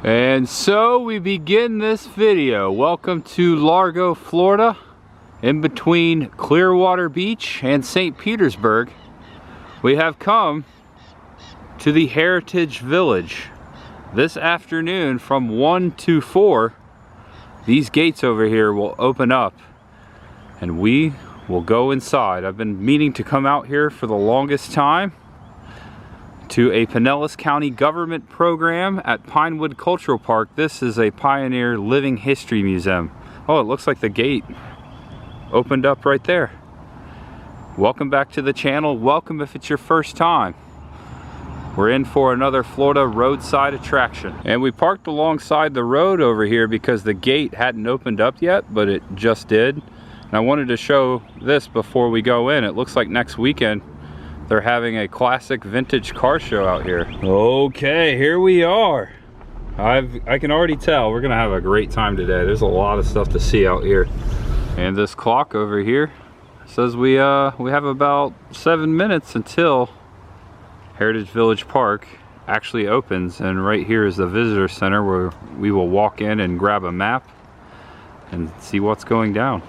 And so we begin this video. Welcome to Largo, Florida, in between Clearwater Beach and St. Petersburg. We have come to the Heritage Village. This afternoon from 1 to 4, these gates over here will open up and we will go inside. I've been meaning to come out here for the longest time to a Pinellas County government program at Pinewood Cultural Park. This is a Pioneer Living History Museum. Oh, it looks like the gate opened up right there. Welcome back to the channel. Welcome if it's your first time. We're in for another Florida roadside attraction. And we parked alongside the road over here because the gate hadn't opened up yet, but it just did. And I wanted to show this before we go in. It looks like next weekend they're having a classic vintage car show out here. Okay, here we are. I can already tell we're gonna have a great time today. There's a lot of stuff to see out here. And this clock over here says we have about 7 minutes until Heritage Village Park actually opens. And right here is the visitor center where we will walk in and grab a map and see what's going down.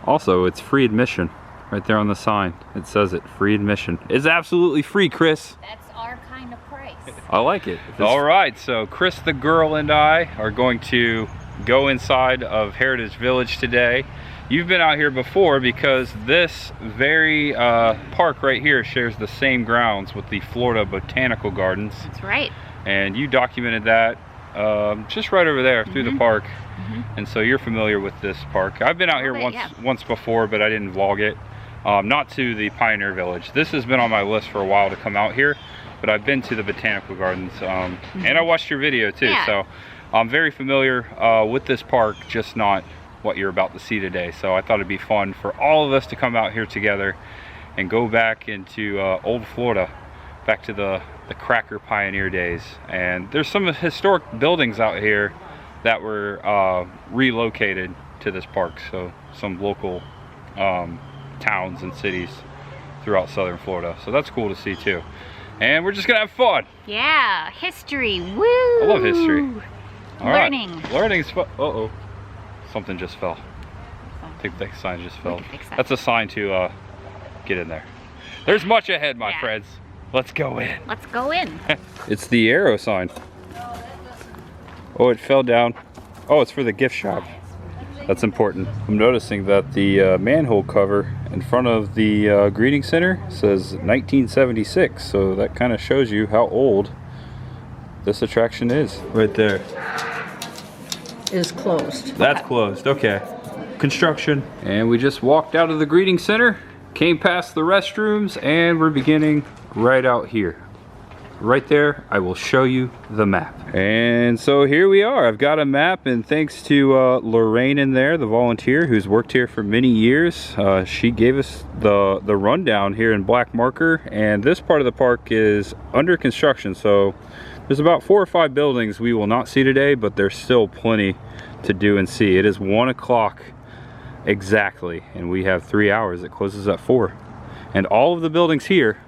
Also, it's free admission. Right there on the sign, it says it, free admission. It's absolutely free, Chris. That's our kind of price. I like it. All right, so Chris the girl and I are going to go inside of Heritage Village today. You've been out here before because this very park right here shares the same grounds with the Florida Botanical Gardens. That's right. And you documented that just right over there through the park. And so you're familiar with this park. I've been out here once before, but I didn't vlog it. Not to the Pioneer Village. This has been on my list for a while to come out here, but I've been to the Botanical Gardens, and I watched your video too, so I'm very familiar with this park, just not what you're about to see today. So I thought it'd be fun for all of us to come out here together and go back into old Florida, back to the Cracker Pioneer days. And there's some historic buildings out here that were relocated to this park, so some local towns and cities throughout southern Florida, so that's cool to see too. And we're just gonna have fun. Yeah, history. Woo! I love history. All learning. Right. Learning's fun. Uh-oh, something just fell. I think the sign just fell. That's a sign to get in there. There's much ahead, my friends. Let's go in. Let's go in. It's the arrow sign. Oh, it fell down. Oh, it's for the gift shop. That's important. I'm noticing that the manhole cover in front of the greeting center says 1976, so that kind of shows you how old this attraction is. Right there. Is closed. That's closed, okay. Construction. And we just walked out of the greeting center, came past the restrooms, and we're beginning right out here. Right there, I will show you the map. And so here we are. I've got a map, and thanks to Lorraine in there, the volunteer who's worked here for many years, she gave us the rundown here in black marker. And this part of the park is under construction, so there's about 4 or 5 buildings we will not see today, but there's still plenty to do and see. It is 1 o'clock exactly, and we have 3 hours. It closes at 4. And all of the buildings here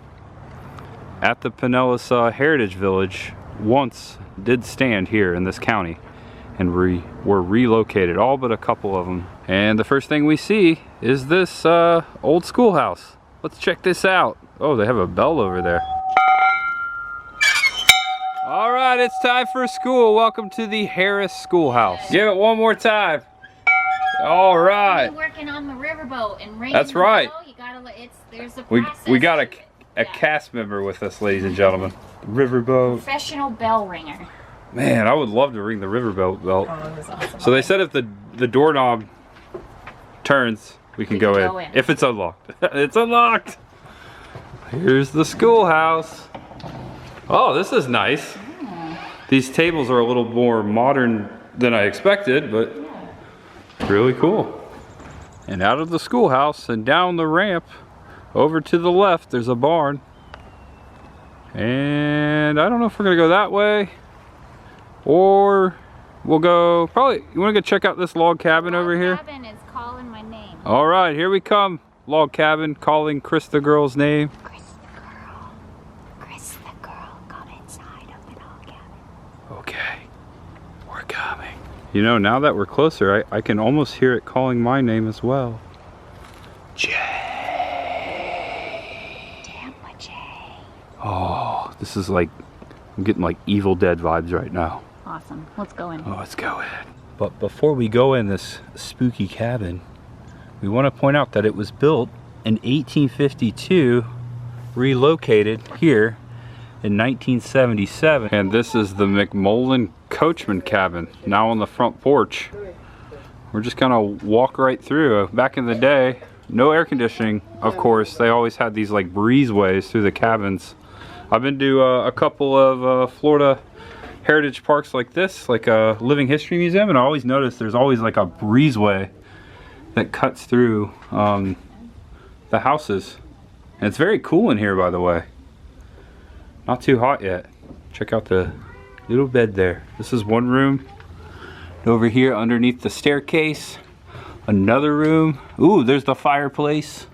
at the Pinellas Heritage Village once did stand here in this county, and were relocated, all but a couple of them. And the first thing we see is this old schoolhouse. Let's check this out. Oh, they have a bell over there. All right, it's time for school. Welcome to the Harris Schoolhouse. Give it one more time. All right. You're working on the riverboat and ringing. That's right. You gotta, there's a process. We got a cast member with us, ladies and gentlemen. Riverboat. Professional bell ringer. Man, I would love to ring the riverboat bell. Oh, that was awesome. So they said if the doorknob turns, we can go in. If it's unlocked. It's unlocked. Here's the schoolhouse. Oh, this is nice. These tables are a little more modern than I expected, but really cool. And out of the schoolhouse and down the ramp, over to the left, there's a barn. And I don't know if we're gonna go that way or we'll go, probably, you wanna go check out this log cabin over here? Log cabin is calling my name. All right, here we come. Log cabin calling Chris the girl's name. Chris the girl. Chris the girl, come inside of the log cabin. Okay. You know, now that we're closer, I can almost hear it calling my name as well. Jay. Tampa Jay. Oh, this is like, I'm getting like Evil Dead vibes right now. Awesome. Let's go in. Oh, let's go in. But before we go in this spooky cabin, we want to point out that it was built in 1852, relocated here in 1977. And this is the Mcmullen Coachman cabin, now on the front porch. We're just gonna walk right through. Back in the day, no air conditioning, of course. They always had these like breezeways through the cabins. I've been to a couple of Florida heritage parks like this, like a Living History Museum, and I always notice there's always like a breezeway that cuts through the houses. And it's very cool in here, by the way. Not too hot yet. Check out the little bed there. This is one room. Over here underneath the staircase, another room. Ooh, there's the fireplace.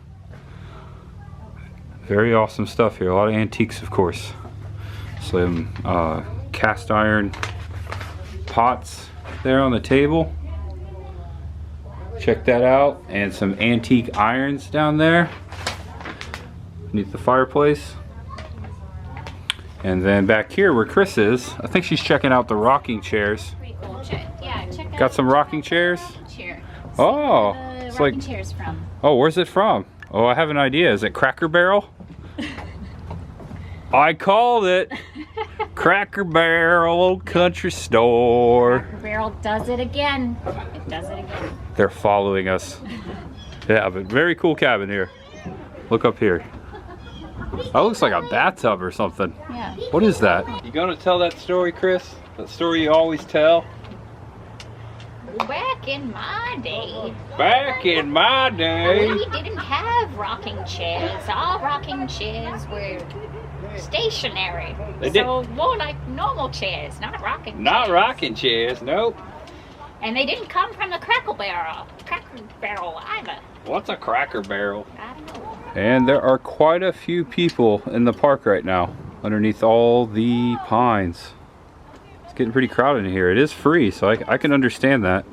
Very awesome stuff here. A lot of antiques, of course. Some cast iron pots there on the table. Check that out. And some antique irons down there beneath the fireplace. And then back here where Chris is, I think she's checking out the rocking chairs. Pretty cool. Check Got some rocking chairs? Chair. Oh, It's it's rocking like, chairs from. oh, where's it from? Oh, I have an idea. Is it Cracker Barrel? I called it. Cracker Barrel, old country store. Cracker Barrel does it again. It does it again. They're following us. Yeah, but very cool cabin here. Look up here. That looks like a bathtub or something. Yeah. What is that? You gonna tell that story, Chris? That story you always tell? Back in my day, Back in my day. we didn't have rocking chairs. All rocking chairs were stationary. They did- So more like normal chairs, not rocking chairs. Not rocking chairs, nope. And they didn't come from the Cracker Barrel either. What's a Cracker Barrel? I don't know. And there are quite a few people in the park right now, underneath all the pines. It's getting pretty crowded in here. It is free, so I can understand that.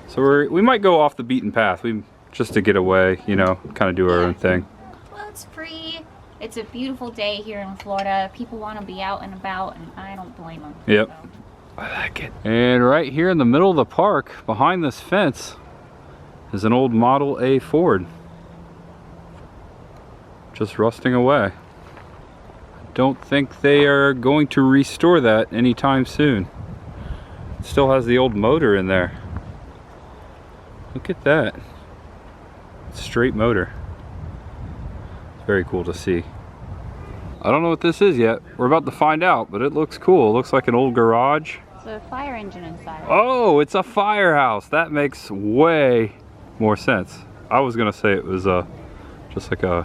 So we might go off the beaten path, just to get away, you know, kind of do our own thing. Well, it's free. It's a beautiful day here in Florida. People want to be out and about, and I don't blame them. Yep. So. I like it. And right here in the middle of the park, behind this fence, is an old Model A Ford. Just rusting away. Don't think they are going to restore that anytime soon. It still has the old motor in there. Look at that. Straight motor. It's very cool to see. I don't know what this is yet. We're about to find out, but it looks cool. It looks like an old garage. It's a fire engine inside. Oh, it's a firehouse. That makes way more sense. I was gonna say it was just like a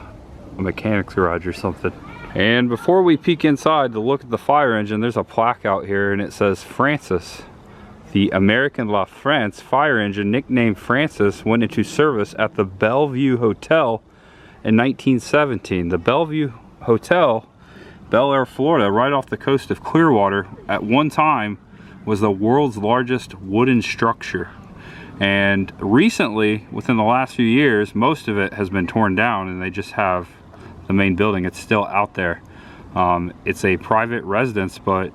mechanic's garage or something. And before we peek inside to look at the fire engine, there's a plaque out here and it says Francis. The American La France fire engine, nicknamed Francis, went into service at the Bellevue Hotel in 1917. The Bellevue Hotel, Bel Air, Florida, right off the coast of Clearwater, at one time was the world's largest wooden structure. And recently, within the last few years, most of it has been torn down and they just have the main building. It's still out there. It's a private residence, but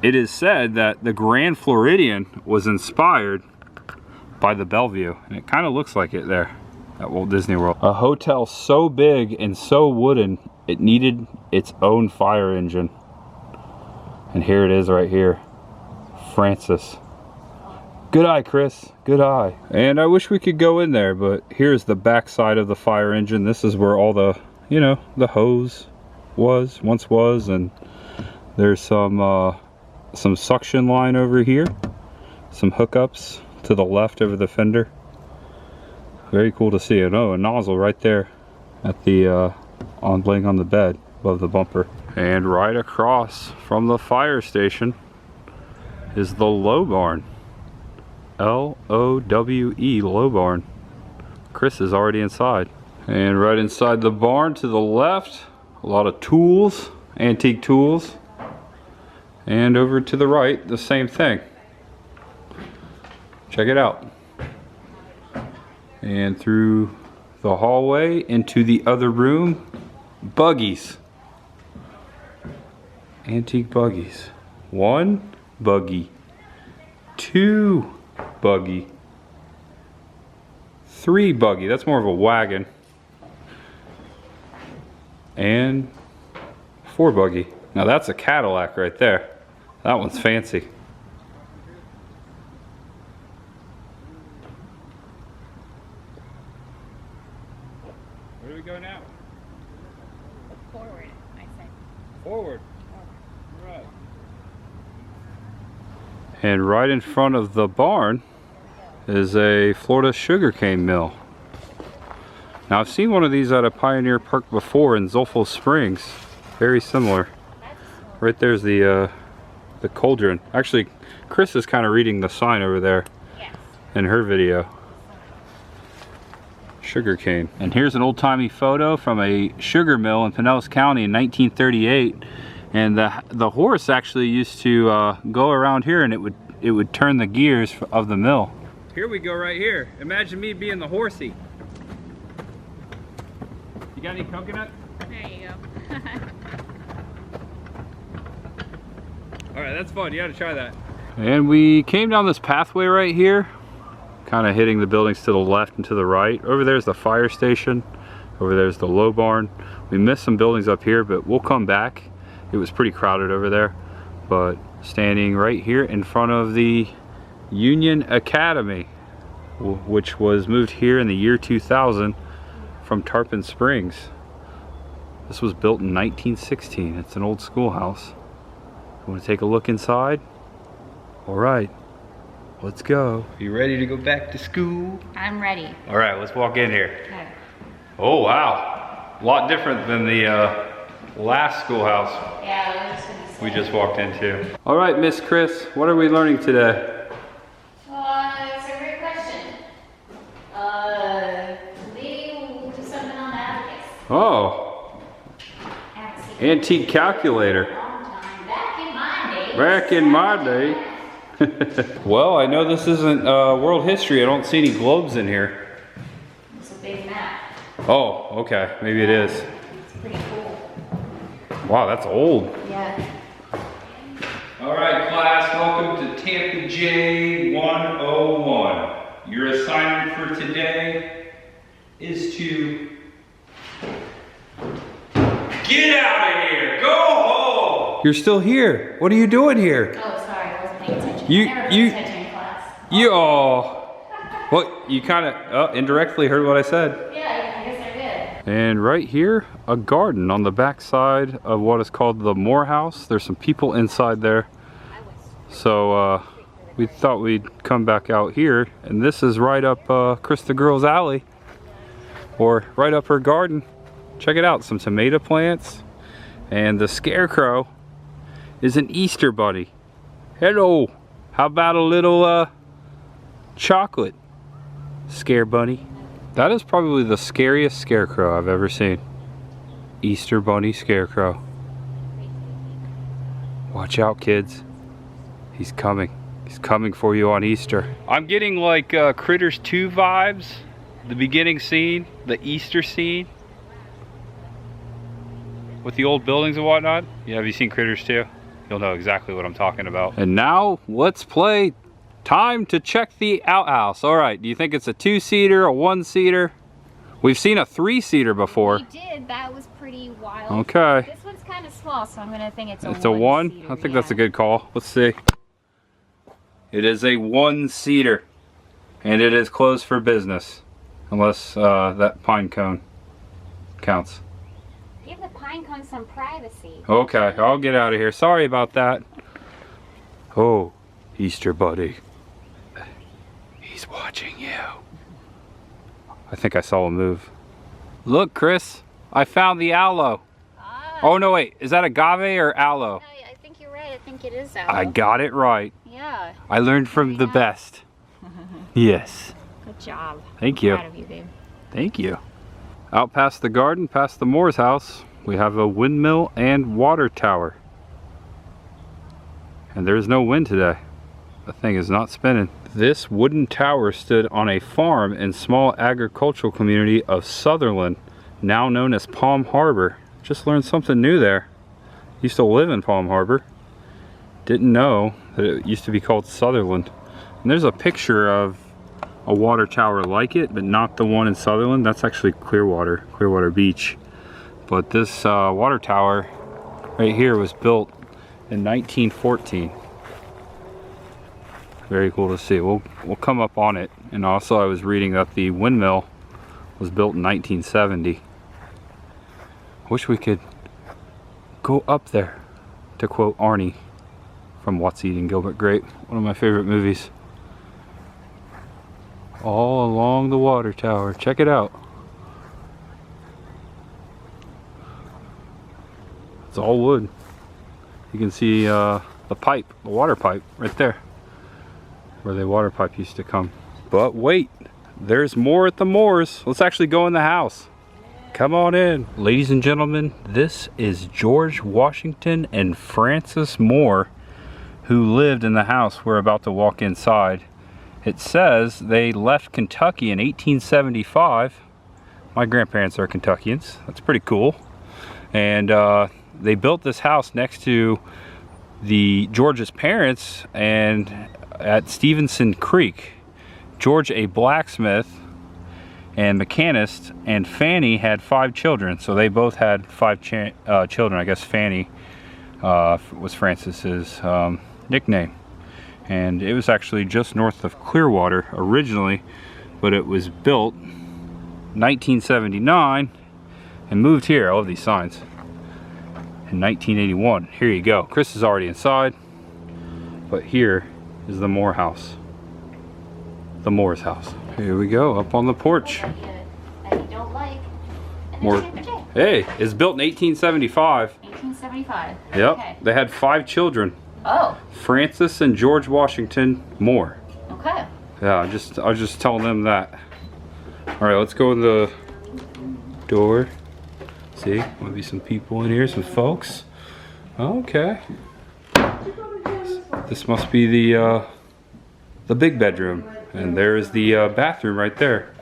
it is said that the Grand Floridian was inspired by the Bellevue, and it kind of looks like it there at Walt Disney World. A hotel so big and so wooden, it needed its own fire engine. And here it is right here. Francis. Good eye, Chris. Good eye. And I wish we could go in there, but here's the back side of the fire engine. This is where all the, you know, the hose once was, and there's some suction line over here, some hookups to the left over the fender. Very cool to see it. Oh, a nozzle right there at the laying on the bed above the bumper. And right across from the fire station is the Low Barn. L-O-W-E, Low Barn. Chris is already inside. And right inside the barn to the left, a lot of tools, antique tools. And over to the right, the same thing. Check it out. And through the hallway into the other room, buggies. Antique buggies. 1 buggy. 2 buggy. 3 buggy. That's more of a wagon. And 4 buggy. Now that's a Cadillac right there. That one's fancy. Where do we go now? Forward, I said. Forward. Right. And right in front of the barn is a Florida sugarcane mill. Now I've seen one of these at a Pioneer Park before in Sulphur Springs. Very similar. Right there's the cauldron. Actually, Chris is kind of reading the sign over there in her video. Sugarcane. And here's an old-timey photo from a sugar mill in Pinellas County in 1938. And the horse actually used to go around here, and it would turn the gears of the mill. Here we go right here. Imagine me being the horsey. You got any coconut? There you go. Alright, that's fun. You gotta try that. And we came down this pathway right here, kind of hitting the buildings to the left and to the right. Over there's the fire station. Over there's the low barn. We missed some buildings up here, but we'll come back. It was pretty crowded over there. But standing right here in front of the Union Academy, which was moved here in the year 2000 from Tarpon Springs. This was built in 1916. It's an old schoolhouse. Want to take a look inside? All right, let's go. You ready to go back to school? I'm ready. All right, let's walk in here. Okay. Oh wow, a lot different than the last schoolhouse Yeah, we just walked into. All right, Miss Chris, what are we learning today? It's a great question. Maybe we'll do something on the abacus. Oh, antique calculator. Back in my day. Well, I know this isn't world history. I don't see any globes in here. It's a big map. Oh, okay. Maybe it is. It's pretty cool. Wow, that's old. Yeah. All right, class. Welcome to Tampa J 101. Your assignment for today is to get out of here. Go home. You're still here. What are you doing here? Oh, sorry, I wasn't paying attention. You- I never pay you- attention in class. Well, you kind of indirectly heard what I said. Yeah, I guess I did. And right here, a garden on the back side of what is called the Moore House. There's some people inside there. So we thought we'd come back out here. And this is right up Chris the Girl's alley. Or right up her garden. Check it out, some tomato plants. And the scarecrow is an Easter bunny. Hello, how about a little chocolate scare bunny? That is probably the scariest scarecrow I've ever seen. Easter bunny scarecrow. Watch out, kids. He's coming. He's coming for you on Easter. I'm getting like Critters 2 vibes. The beginning scene, the Easter scene. With the old buildings and whatnot. Yeah, have you seen Critters 2? You'll know exactly what I'm talking about. And now, let's play Time to Check the Outhouse. All right, do you think it's a 2-seater, a 1-seater? We've seen a 3-seater before. We did, that was pretty wild. Okay. This one's kind of small, so I'm going to think it's a 1-seater. It's a 1? I think that's a good call. Let's see. It is a 1-seater. And it is closed for business. Unless that pine cone counts. Give the pine cone some privacy. Okay, I'll get out of here. Sorry about that. Oh, Easter buddy. He's watching you. I think I saw him move. Look, Chris, I found the aloe. Oh, no, wait. Is that agave or aloe? I think you're right. I think it is aloe. I got it right. Yeah. I learned from the best. Yes. Good job. Thank you. Proud of you, babe. Thank you. Out past the garden, past the Moore's house, we have a windmill and water tower. And there's no wind today. The thing is not spinning. The This wooden tower stood on a farm and small agricultural community of Sutherland, now known as Palm Harbor. Just learned something new there. Used to live in Palm Harbor. Didn't know that it used to be called Sutherland. And there's a picture of a water tower like it, but not the one in Sutherland. That's actually Clearwater Beach. But this water tower right here was built in 1914. Very cool to see. We'll come up on it. And also I was reading that the windmill was built in 1970. Wish we could go up there, to quote Arnie from What's Eating Gilbert Grape, one of my favorite movies. All along the water tower. Check it out. It's all wood. You can see the pipe, the water pipe right there, where the water pipe used to come. But wait, there's more at the Moores. Let's actually go in the house. Come on in. Ladies and gentlemen, this is George Washington and Frances Moore, who lived in the house we're about to walk inside. It says they left Kentucky in 1875. My grandparents are Kentuckians. That's pretty cool. And they built this house next to George's parents and at Stevenson Creek. George, a blacksmith and mechanist, and Fanny had 5 children. So they both had 5 children. I guess Fanny was Frances's nickname. And it was actually just north of Clearwater originally, but it was built 1979 and moved here. I love these signs. In 1981. Here you go. Chris is already inside, but here is the Moore house. The Moore's house. Here we go, up on the porch. More. Hey, it's built in 1875. 1875. Yep. Okay. They had 5 children. Oh. Frances and George Washington Moore. Okay. Yeah, I was just telling them that. All right, let's go in the door. See, might be some people in here, some folks. Okay. This must be the big bedroom, and there is the bathroom right there.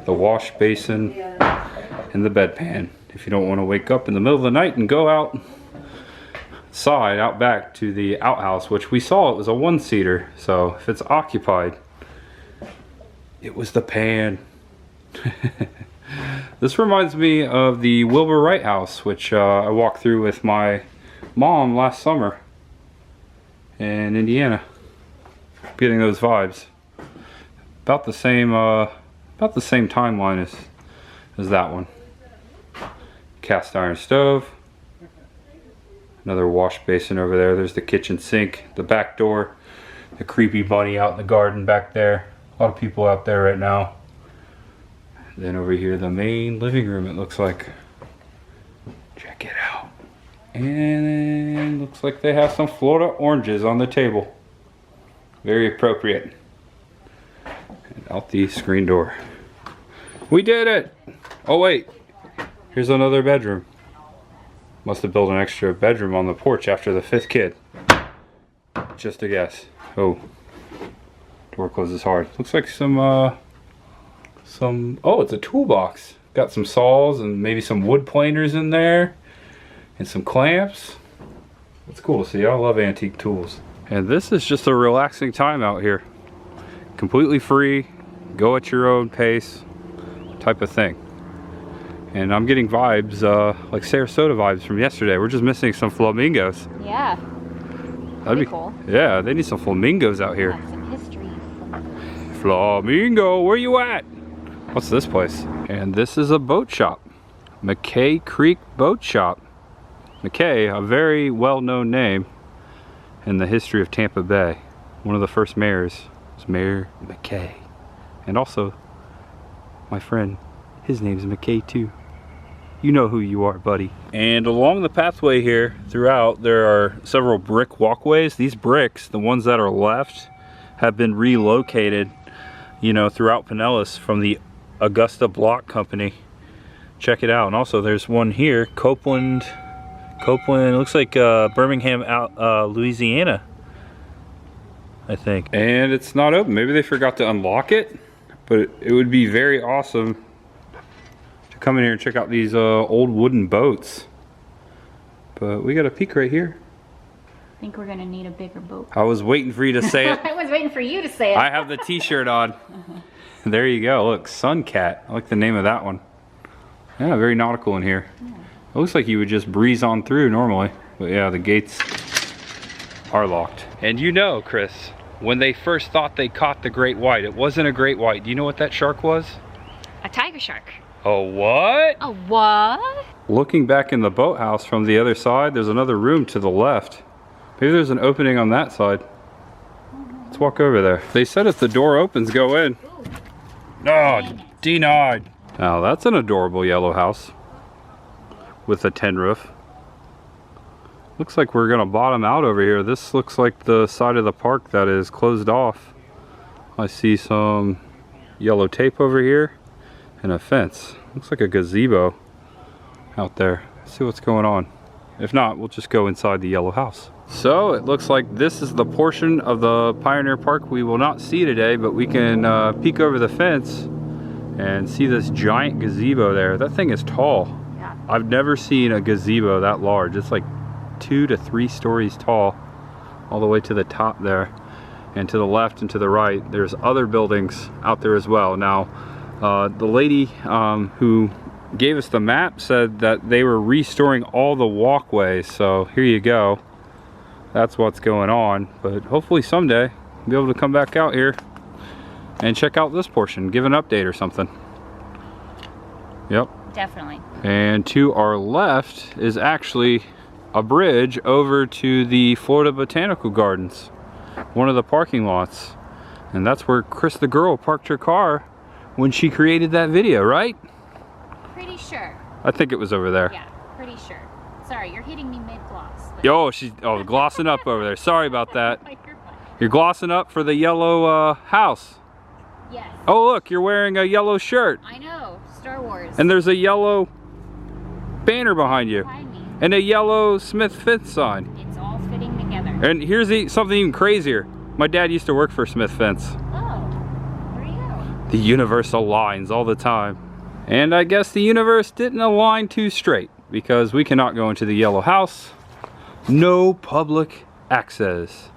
The wash basin and the bedpan. If you don't want to wake up in the middle of the night and go outside, out back to the outhouse, which we saw it was a 1-seater. So if it's occupied, it was the pan. This reminds me of the Wilbur Wright house, which I walked through with my mom last summer in Indiana. Getting those vibes. About the same timeline as that one. Cast iron stove. Another wash basin over there. There's the kitchen sink, the back door, the creepy bunny out in the garden back there. A lot of people out there right now. Then over here, the main living room, it looks like. Check it out. And looks like they have some Florida oranges on the table. Very appropriate. And out the screen door. We did it! Oh wait, here's another bedroom. Must have built an extra bedroom on the porch after the 5th kid. Just a guess. Oh, door closes hard. Looks like oh, it's a toolbox. Got some saws and maybe some wood planers in there. And some clamps. It's cool to see. I love antique tools. And this is just a relaxing time out here. Completely free, go at your own pace type of thing. And I'm getting vibes, like Sarasota vibes from yesterday. We're just missing some flamingos. Yeah. That'd be cool. Yeah, they need some flamingos out here. Got some history. Flamingo, where you at? What's this place? And this is a boat shop. McKay Creek Boat Shop. McKay, a very well-known name in the history of Tampa Bay. One of the first mayors was Mayor McKay. And also, my friend, his name's McKay too. You know who you are, buddy. And along the pathway here, throughout, there are several brick walkways. These bricks, the ones that are left, have been relocated, you know, throughout Pinellas from the Augusta Block Company. Check it out. And also there's one here, Copeland, it looks like Birmingham, Louisiana. I think. And it's not open. Maybe they forgot to unlock it, but it would be very awesome to come in here and check out these old wooden boats. But we got a peek right here. I think we're gonna need a bigger boat. I was waiting for you to say it. I was waiting for you to say it. I have the t-shirt on. There you go. Look, Sun Cat. I like the name of that one. Yeah, very nautical in here. Yeah. It looks like you would just breeze on through normally. But yeah, the gates are locked. And you know, Chris, when they first thought they caught the great white, it wasn't a great white. Do you know what that shark was? A tiger shark. A what? A what? Looking back in the boathouse from the other side, there's another room to the left. Maybe there's an opening on that side. Let's walk over there. They said if the door opens, go in. No, denied. Now that's an adorable yellow house with a tin roof. Looks like we're gonna bottom out over here. This looks like the side of the park that is closed off. I see some yellow tape over here and a fence. Looks like a gazebo out there. Let's see what's going on. If not, we'll just go inside the yellow house. So it looks like this is the portion of the Pioneer Park we will not see today, but we can peek over the fence and see this giant gazebo there. That thing is tall. Yeah. I've never seen a gazebo that large. It's like 2 to 3 stories tall all the way to the top there. And to the left and to the right, there's other buildings out there as well. Now, the lady who gave us the map said that they were restoring all the walkways. So here you go. That's what's going on. But hopefully someday we'll be able to come back out here and check out this portion, give an update or something. Yep. Definitely. And to our left is actually a bridge over to the Florida Botanical Gardens, one of the parking lots. And that's where Chris the girl parked her car when she created that video, right? Pretty sure. I think it was over there. Yeah, pretty sure. Sorry, you're hitting me mid-gloss. Yo, she's glossing up over there. Sorry about that. You're fine. You're glossing up for the yellow house. Yes. Oh look, you're wearing a yellow shirt. I know, Star Wars. And there's a yellow banner behind you. Behind me. And a yellow Smith Fence sign. It's all fitting together. And here's something even crazier. My dad used to work for Smith Fence. Oh, there you go. The universe aligns all the time. And I guess the universe didn't align too straight, because we cannot go into the yellow house. No public access.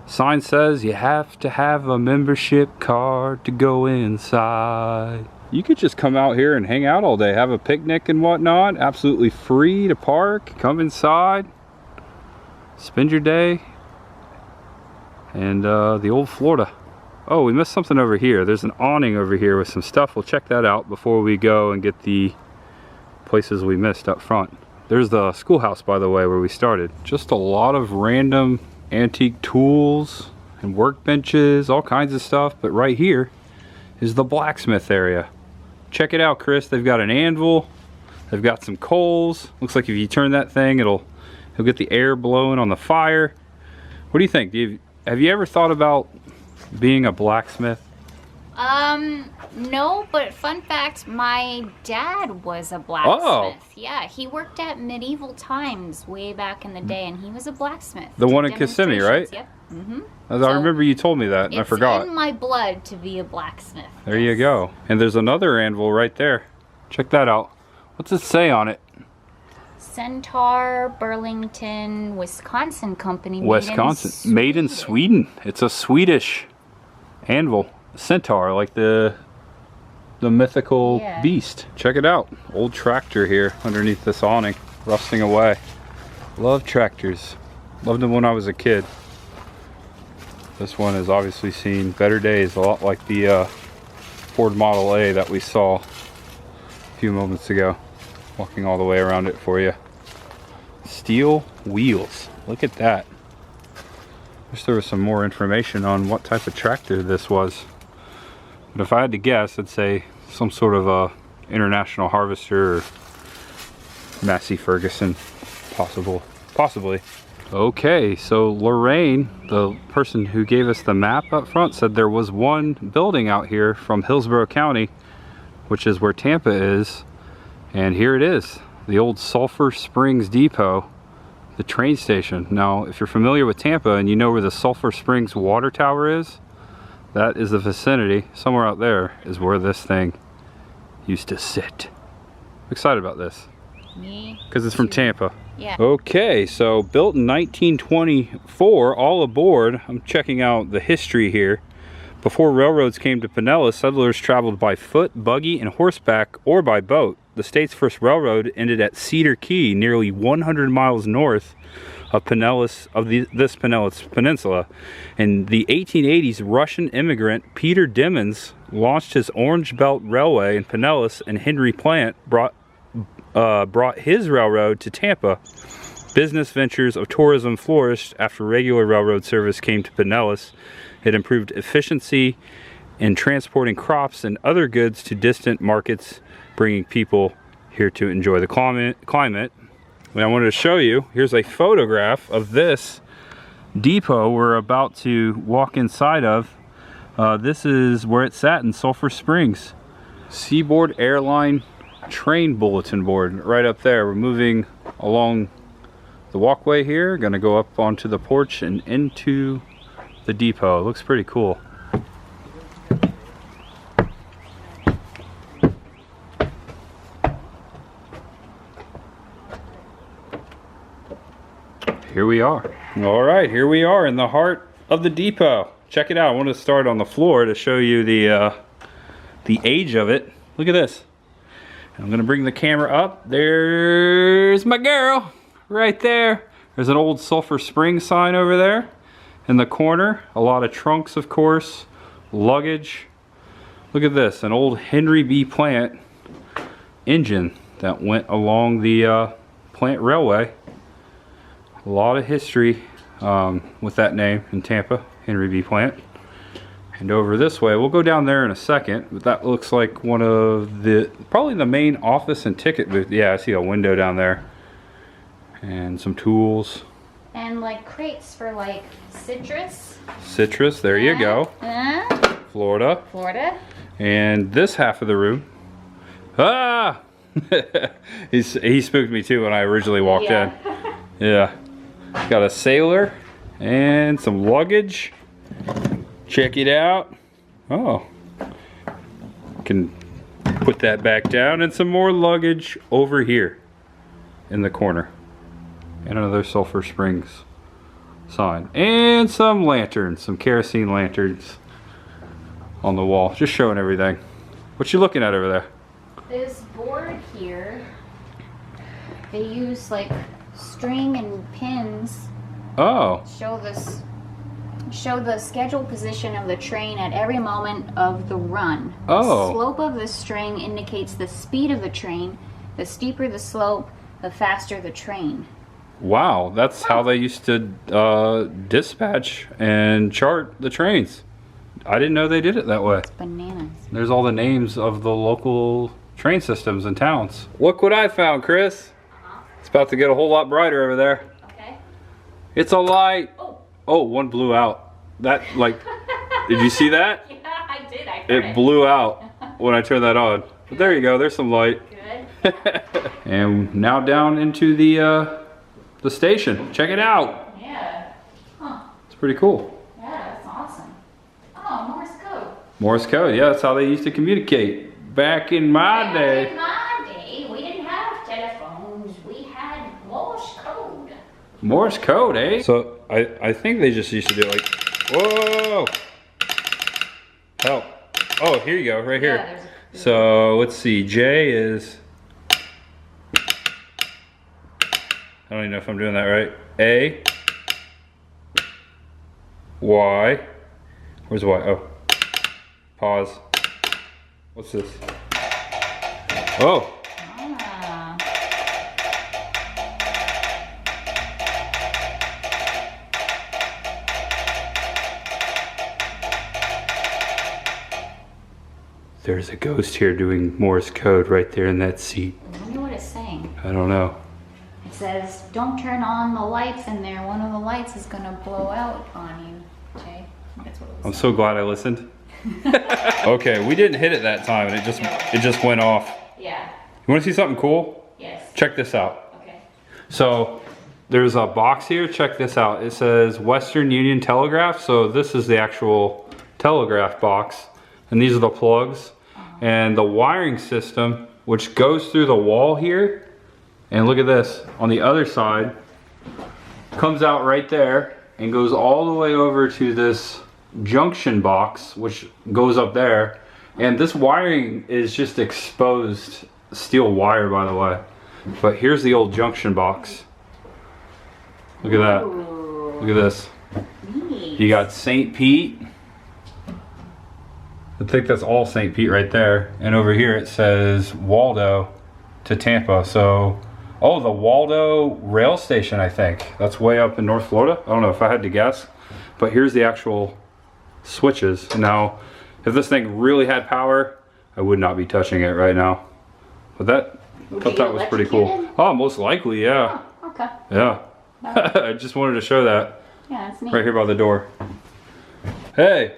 Sign says you have to have a membership card to go inside. You could just come out here and hang out all day, have a picnic and whatnot. Absolutely free to park, come inside, spend your day. And the old Florida. Oh, we missed something over here. There's an awning over here with some stuff. We'll check that out before we go and get the places we missed up front. There's the schoolhouse, by the way, where we started. Just a lot of random antique tools and workbenches, all kinds of stuff. But right here is the blacksmith area. Check it out, Chris. They've got an anvil. They've got some coals. Looks like if you turn that thing, it'll get the air blowing on the fire. What do you think? Have you ever thought about being a blacksmith? No, but fun fact, my dad was a blacksmith. Oh. Yeah, he worked at medieval times way back in the day, and he was a blacksmith. The one in Kissimmee, right? Yep. Mm-hmm. I remember you told me that, and I forgot. It's in my blood to be a blacksmith. There you go. And there's another anvil right there. Check that out. What's it say on it? Centaur, Burlington, Wisconsin company. Wisconsin. Made in Sweden. It's a Swedish anvil. Centaur, like the mythical beast. Check it out. Old tractor here underneath this awning, rusting away. Love tractors. Loved them when I was a kid. This one has obviously seen better days, a lot like the Ford Model A that we saw a few moments ago. Walking all the way around it for you. Steel wheels. Look at that. Wish there was some more information on what type of tractor this was. But if I had to guess, I'd say some sort of a International Harvester or Massey Ferguson, possibly. Okay, so Lorraine, the person who gave us the map up front, said there was one building out here from Hillsborough County, which is where Tampa is, and here it is, the old Sulphur Springs Depot, the train station. Now, if you're familiar with Tampa and you know where the Sulphur Springs water tower is, that is the vicinity. Somewhere out there is where this thing used to sit. I'm excited about this. Me? Because it's from Tampa. Yeah. Okay, so built in 1924, all aboard. I'm checking out the history here. Before railroads came to Pinellas, settlers traveled by foot, buggy, and horseback, or by boat. The state's first railroad ended at Cedar Key, nearly 100 miles north of Pinellas, this Pinellas Peninsula. In the 1880s, Russian immigrant Peter Dimmins launched his Orange Belt Railway in Pinellas, and Henry Plant brought his railroad to Tampa. Business ventures of tourism flourished after regular railroad service came to Pinellas. It improved efficiency in transporting crops and other goods to distant markets, bringing people here to enjoy the climate. And I wanted to show you, here's a photograph of this depot we're about to walk inside of. This is where it sat in Sulphur Springs. Seaboard Airline train bulletin board right up there. We're moving along the walkway here, gonna go up onto the porch and into the depot. It looks pretty cool. Here we are. All right, here we are in the heart of the depot. Check it out. I want to start on the floor to show you the age of it. Look at this. I'm gonna bring the camera up. There's my girl right there. There's an old Sulphur Springs sign over there in the corner. A lot of trunks, of course, luggage. Look at this, an old Henry B. Plant engine that went along the Plant Railway. A lot of history with that name in Tampa, Henry B. Plant. And over this way, we'll go down there in a second, but that looks like one of the, probably the main office and ticket booth. Yeah, I see a window down there. And some tools. And like crates for like citrus. Citrus, there you go. Florida. Florida. And this half of the room. Ah! he spooked me too when I originally walked in. Yeah. Got a sailor and some luggage. Check it out. Oh. Can put that back down, and some more luggage over here in the corner. And another Sulphur Springs sign. And some lanterns, some kerosene lanterns on the wall. Just showing everything. What you looking at over there? This board here, they use like string and pins. Oh. Show the scheduled position of the train at every moment of the run. Oh. The slope of the string indicates the speed of the train. The steeper the slope, the faster the train. Wow, that's how they used to dispatch and chart the trains. I didn't know they did it that way. It's bananas. There's all the names of the local train systems and towns. Look what I found, Chris. It's about to get a whole lot brighter over there. Okay. It's a light. Oh, one blew out. That, like, did you see that? Yeah, I did. I heard It blew out when I turned that on. But there you go, there's some light. Good. And now down into the station. Check it out. Yeah. Huh. It's pretty cool. Yeah, that's awesome. Oh, Morse code. Morse code, yeah, that's how they used to communicate. Back in my day. In my day, we didn't have telephones. We had Morse code. Morse code, eh? So I think they just used to do like, whoa! Help. Oh, here you go, right here. Yeah, so let's see, J is, I don't even know if I'm doing that right. A, Y, where's Y? Oh, pause. What's this? Oh. Ah. There's a ghost here doing Morse code right there in that seat. I wonder what it's saying. I don't know. It says, don't turn on the lights in there. One of the lights is going to blow out on you. Okay? That's what it was I'm so glad I listened. Okay, we didn't hit it that time and it just went off. Yeah. You want to see something cool? Yes. Check this out. Okay. So there's a box here. Check this out. It says Western Union Telegraph. So this is the actual telegraph box. And these are the plugs. And the wiring system, which goes through the wall here. And look at this. On the other side, comes out right there and goes all the way over to this junction box, which goes up there. And this wiring is just exposed steel wire, by the way. But here's the old junction box. Look at that. Look at this. You got St. Pete. I think that's all St. Pete right there. And over here it says Waldo to Tampa. So, oh, the Waldo rail station, I think. That's way up in North Florida. I don't know if I had to guess. But here's the actual switches. Now, if this thing really had power, I would not be touching it right now. But that, I thought that was pretty cool. Oh, most likely, yeah. Oh, okay. Yeah. I just wanted to show that. Yeah, that's neat. Right here by the door. Hey,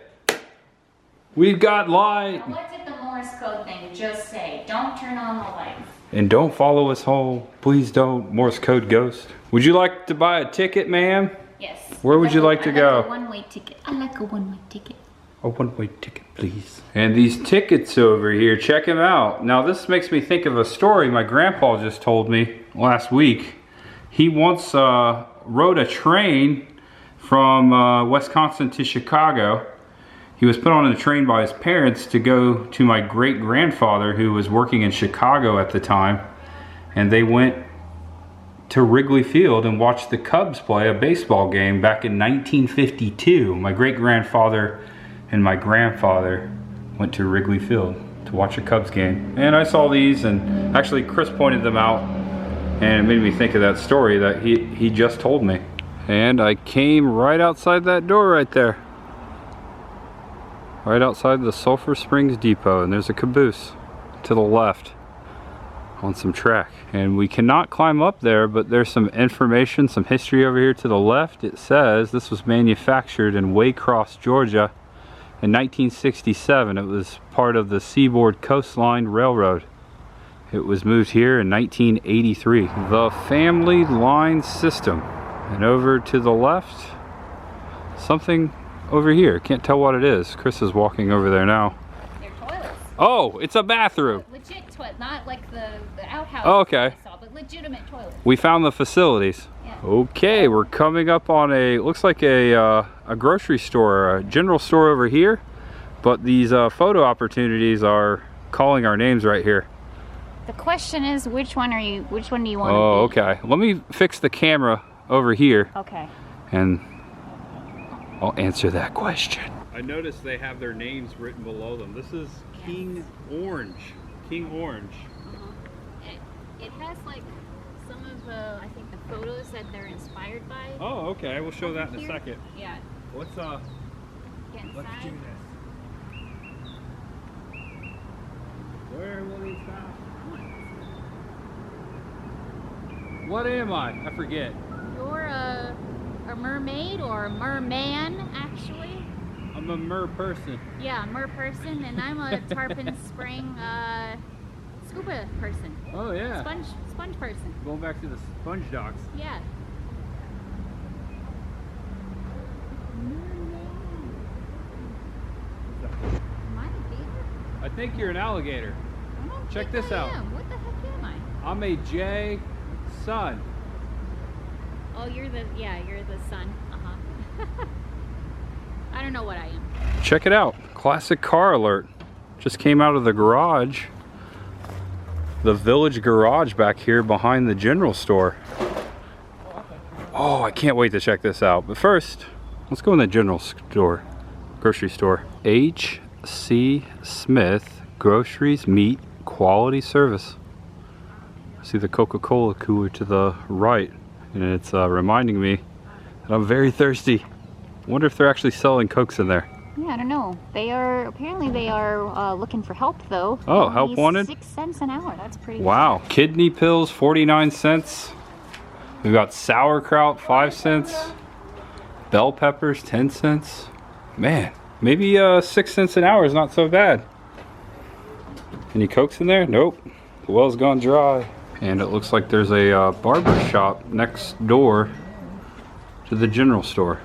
we've got light. Now, what did the Morse code thing just say? Don't turn on the lights. And don't follow us home. Please don't. Morse code ghost. Would you like to buy a ticket, ma'am? Yes. Where would you like to go? A one-way ticket. I like a one-way ticket. A one-way ticket, please. And these tickets over here, check them out. Now this makes me think of a story my grandpa just told me last week. He once rode a train from Wisconsin to Chicago. He was put on a train by his parents to go to my great-grandfather, who was working in Chicago at the time. And they went to Wrigley Field and watched the Cubs play a baseball game back in 1952. My great-grandfather and my grandfather went to Wrigley Field to watch a Cubs game. And I saw these, and actually Chris pointed them out, and it made me think of that story that he just told me. And I came right outside that door right there. Right outside the Sulphur Springs Depot, and there's a caboose to the left on some track. And we cannot climb up there, but there's some information, some history over here to the left. It says this was manufactured in Waycross, Georgia in 1967. It was part of the Seaboard Coastline Railroad. It was moved here in 1983. The family line system. And over to the left, something over here. Can't tell what it is. Chris is walking over there now. They're toilets. Oh, it's a bathroom. Legit toilet, not like the outhouse. Oh, okay. I saw, but legitimate toilets. We found the facilities. Yeah. Okay, we're coming up on a, looks like a grocery store, a general store over here. But these photo opportunities are calling our names right here. The question is, which one do you want to be? Oh, okay. Let me fix the camera over here. Okay. And I'll answer that question. I noticed they have their names written below them. This is King Orange. King Orange. It has like some of I think the photos that they're inspired by. Oh, okay. We'll show that in a second. Yeah. Let's Get let's inside. do this. Where will he stop? What am I? I forget. You're a mermaid or a merman, actually. I'm a mer person. Yeah, mer person, and I'm a tarpon spring scuba person. Oh yeah. Sponge person. Going back to the sponge docks. Yeah. Am I a gator? I think you're an alligator. I don't Check think this I out. am. What the heck am I? I'm a J sun. Oh, you're the sun. Uh-huh. I don't know what I am. Check it out. Classic car alert. Just came out of the garage. The village garage back here behind the general store. Oh, I can't wait to check this out. But first, let's go in the general store, grocery store. H.C. Smith Groceries Meat Quality Service. See the Coca-Cola cooler to the right, and it's reminding me that I'm very thirsty. Wonder if they're actually selling Cokes in there. Yeah, I don't know. Apparently they are looking for help though. Oh, help wanted? 6 cents an hour. That's pretty Wow. good. Kidney pills, 49 cents. We've got sauerkraut, 5 cents. Bell peppers, 10 cents. Man, maybe 6 cents an hour is not so bad. Any Cokes in there? Nope. The well's gone dry. And it looks like there's a barber shop next door to the general store.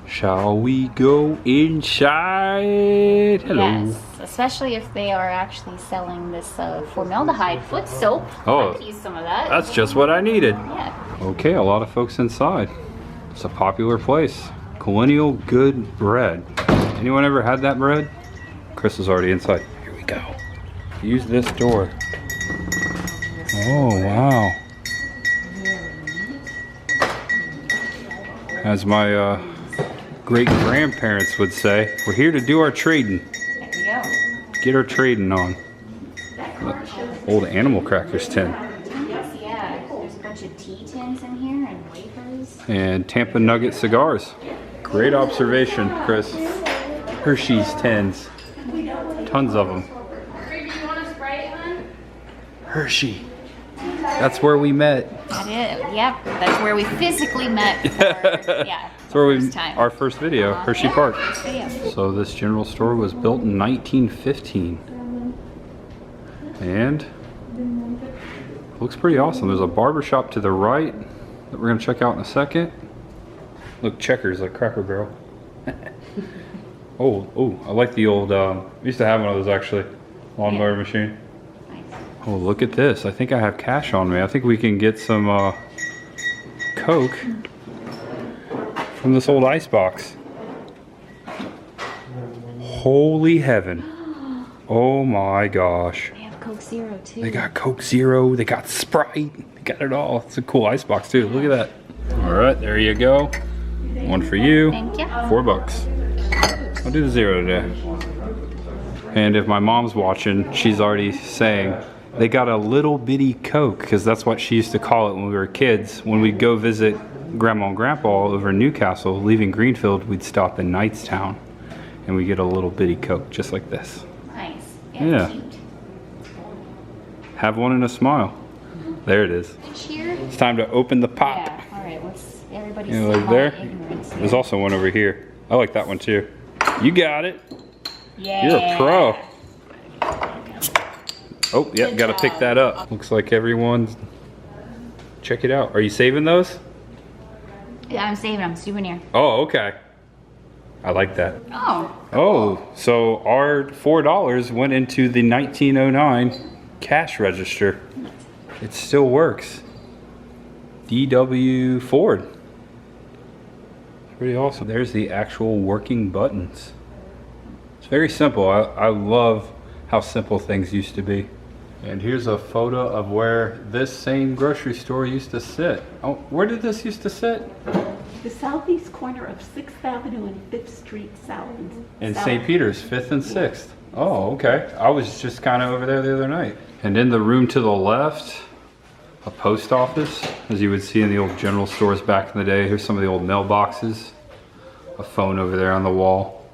Shall we go inside? Hello. Yes, especially if they are actually selling this formaldehyde foot soap. Oh, I could use some of that. That's just what I needed. Yeah. Okay, a lot of folks inside. It's a popular place. Colonial Good Bread. Anyone ever had that bread? Chris is already inside. Here we go. Use this door. Oh, wow. As my great-grandparents would say, we're here to do our trading. There we go. Get our trading on. Old animal crackers tin. Yes, yeah. There's a bunch of tea tins in here and wafers. And Tampa Nugget cigars. Great observation, Chris. Hershey's tins. Tons of them. Hershey. That's where we met. That is, yep. That's where we physically met. Yeah. That's where first time. our first video, Hershey Park. First video. So this general store was built in 1915. And looks pretty awesome. There's a barber shop to the right that we're gonna check out in a second. Look, checkers like Cracker Barrel. Oh, I like the old, we used to have one of those actually, lawnmower machine. Nice. Oh, look at this. I think I have cash on me. I think we can get some Coke from this old ice box. Holy heaven. Oh my gosh. They have Coke Zero too. They got Coke Zero, they got Sprite, they got it all. It's a cool ice box too, look at that. All right, there you go. One for you. Thank you. $4. I'll do the 0 today. And if my mom's watching, she's already saying, they got a little bitty Coke, because that's what she used to call it when we were kids. When we'd go visit Grandma and Grandpa over in Newcastle, leaving Greenfield, we'd stop in Knightstown. And we get a little bitty Coke, just like this. Nice. Yeah. Cute. Have one and a smile. There it is. Cheer. It's time to open the pop. Yeah. All right. Let's everybody see Like my there. ignorance here. There's also one over here. I like that one too. You got it. Yeah. You're a pro. Oh, yep, Good gotta job. pick that up. Looks like everyone's... Check it out. Are you saving those? Yeah, I'm saving them. Souvenir. Oh, okay. I like that. Oh. Oh, so our $4 went into the 1909 cash register. It still works. DW Ford. Pretty awesome. There's the actual working buttons. It's very simple. I love how simple things used to be. And here's a photo of where this same grocery store used to sit. Oh, where did this used to sit? The southeast corner of 6th Avenue and 5th Street South. In St. Peter's, 5th and 6th. Oh, okay. I was just kind of over there the other night. And in the room to the left, a post office, as you would see in the old general stores back in the day. Here's some of the old mailboxes. A phone over there on the wall.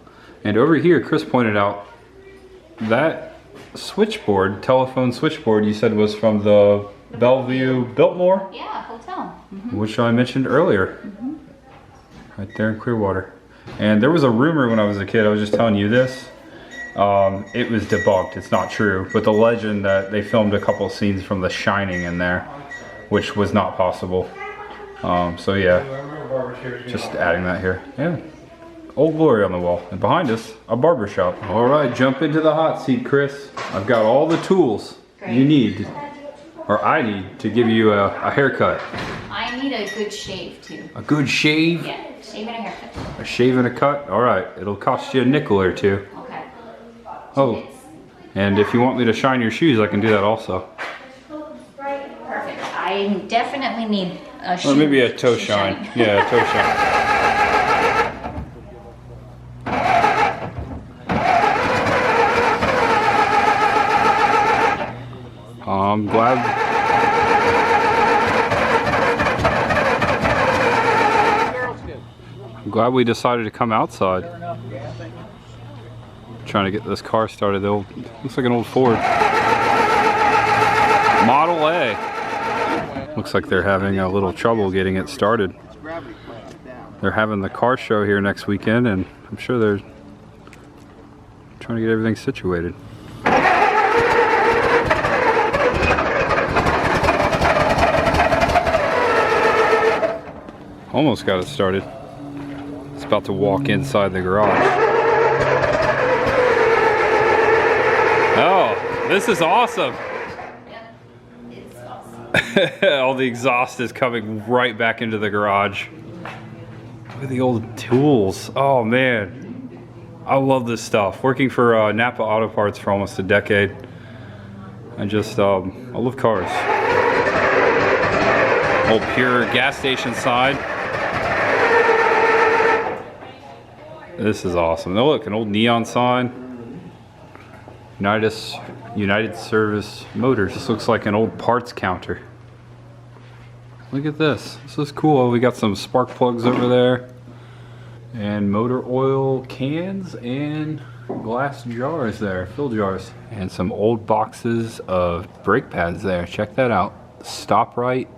And over here, Chris pointed out that switchboard, telephone switchboard, you said was from the Bellevue Biltmore? Yeah, hotel. Mm-hmm. Which I mentioned earlier. Mm-hmm. Right there in Clearwater. And there was a rumor when I was a kid, I was just telling you this. It was debunked, it's not true. But the legend that they filmed a couple of scenes from The Shining in there, which was not possible. So yeah, just adding that here. Yeah. Old Glory on the wall. And behind us, a barber shop. All right, jump into the hot seat, Chris. I've got all the tools you need, or I need, to give you a haircut. I need a good shave too. A good shave? Yeah, shave and a haircut. A shave and a cut? All right, it'll cost you a nickel or two. Okay. Oh, and if you want me to shine your shoes, I can do that also. Perfect. I definitely need a shoe. Or maybe a toe shine. Yeah, a toe shine. I'm glad we decided to come outside. Trying to get this car started. The old, looks like an old Ford. Model A. Looks like they're having a little trouble getting it started. They're having the car show here next weekend, and I'm sure they're trying to get everything situated. Almost got it started. It's about to walk inside the garage. Oh, this is awesome. Yeah, it's awesome. All the exhaust is coming right back into the garage. Look at the old tools. Oh man, I love this stuff. Working for Napa Auto Parts for almost a decade. I love cars. Old pure gas station side. This is awesome. Now look, an old neon sign. United Service Motors. This looks like an old parts counter. Look at this. This is cool. We got some spark plugs over there. And motor oil cans and glass jars there, fill jars. And some old boxes of brake pads there. Check that out. Stop right